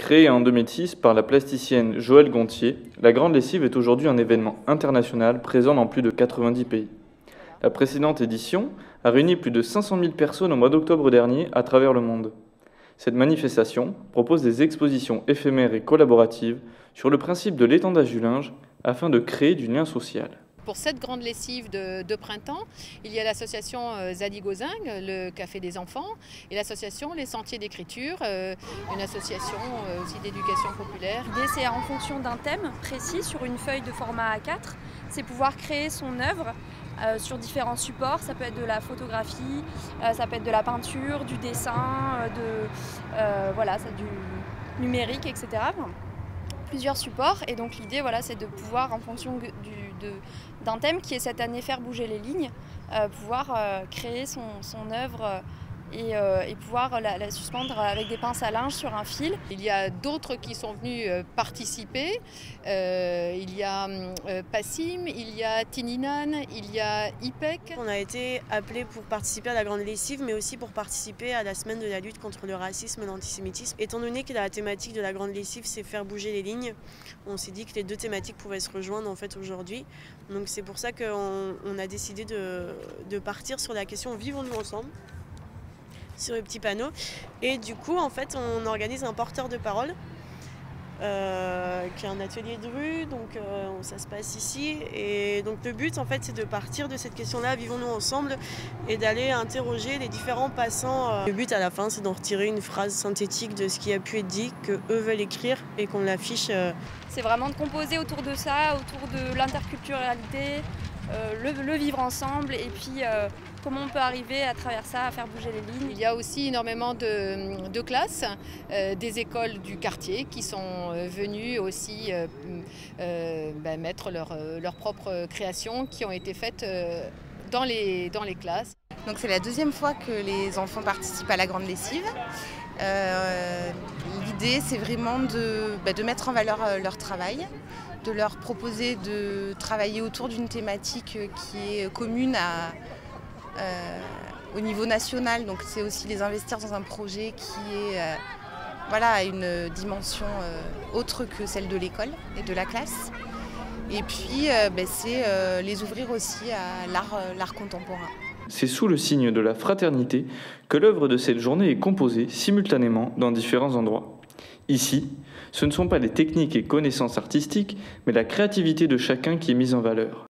Créée en 2006 par la plasticienne Joëlle Gontier, la Grande Lessive est aujourd'hui un événement international présent dans plus de 90 pays. La précédente édition a réuni plus de 500 000 personnes au mois d'octobre dernier à travers le monde. Cette manifestation propose des expositions éphémères et collaboratives sur le principe de l'étendage du linge afin de créer du lien social. Pour cette grande lessive de printemps, il y a l'association Zadig-Ozing, le Café des enfants, et l'association Les Sentiers d'écriture, une association aussi d'éducation populaire. L'idée, c'est en fonction d'un thème précis sur une feuille de format A4, c'est pouvoir créer son œuvre sur différents supports. Ça peut être de la photographie, ça peut être de la peinture, du dessin, du numérique, etc. Plusieurs supports, et donc l'idée c'est de pouvoir, en fonction d'un thème qui est cette année faire bouger les lignes, pouvoir créer son œuvre et pouvoir la suspendre avec des pinces à linge sur un fil. Il y a d'autres qui sont venus participer, il y a Passim, il y a Tininan, il y a IPEC. On a été appelés pour participer à la Grande Lessive, mais aussi pour participer à la semaine de la lutte contre le racisme et l'antisémitisme. Étant donné que la thématique de la Grande Lessive, c'est faire bouger les lignes, on s'est dit que les deux thématiques pouvaient se rejoindre aujourd'hui. Donc c'est pour ça qu'on a décidé de partir sur la question « Vivons-nous ensemble ?» sur le petit panneau, et du coup on organise un porteur de parole qui est un atelier de rue, donc ça se passe ici, et donc le but c'est de partir de cette question-là, vivons-nous ensemble, et d'aller interroger les différents passants. Le but à la fin, c'est d'en retirer une phrase synthétique de ce qui a pu être dit, que eux veulent écrire, et qu'on l'affiche. C'est vraiment de composer autour de ça, autour de l'interculturalité, le vivre ensemble, et puis comment on peut arriver à travers ça à faire bouger les lignes. Il y a aussi énormément de classes, des écoles du quartier qui sont venues aussi mettre leurs propres créations qui ont été faites dans les classes. Donc c'est la deuxième fois que les enfants participent à la Grande Lessive. L'idée, c'est vraiment de mettre en valeur leur travail, de leur proposer de travailler autour d'une thématique qui est commune au niveau national. Donc c'est aussi les investir dans un projet qui est à une dimension autre que celle de l'école et de la classe. Et puis c'est les ouvrir aussi à l'art contemporain. C'est sous le signe de la fraternité que l'œuvre de cette journée est composée simultanément dans différents endroits. Ici, ce ne sont pas les techniques et connaissances artistiques, mais la créativité de chacun qui est mise en valeur.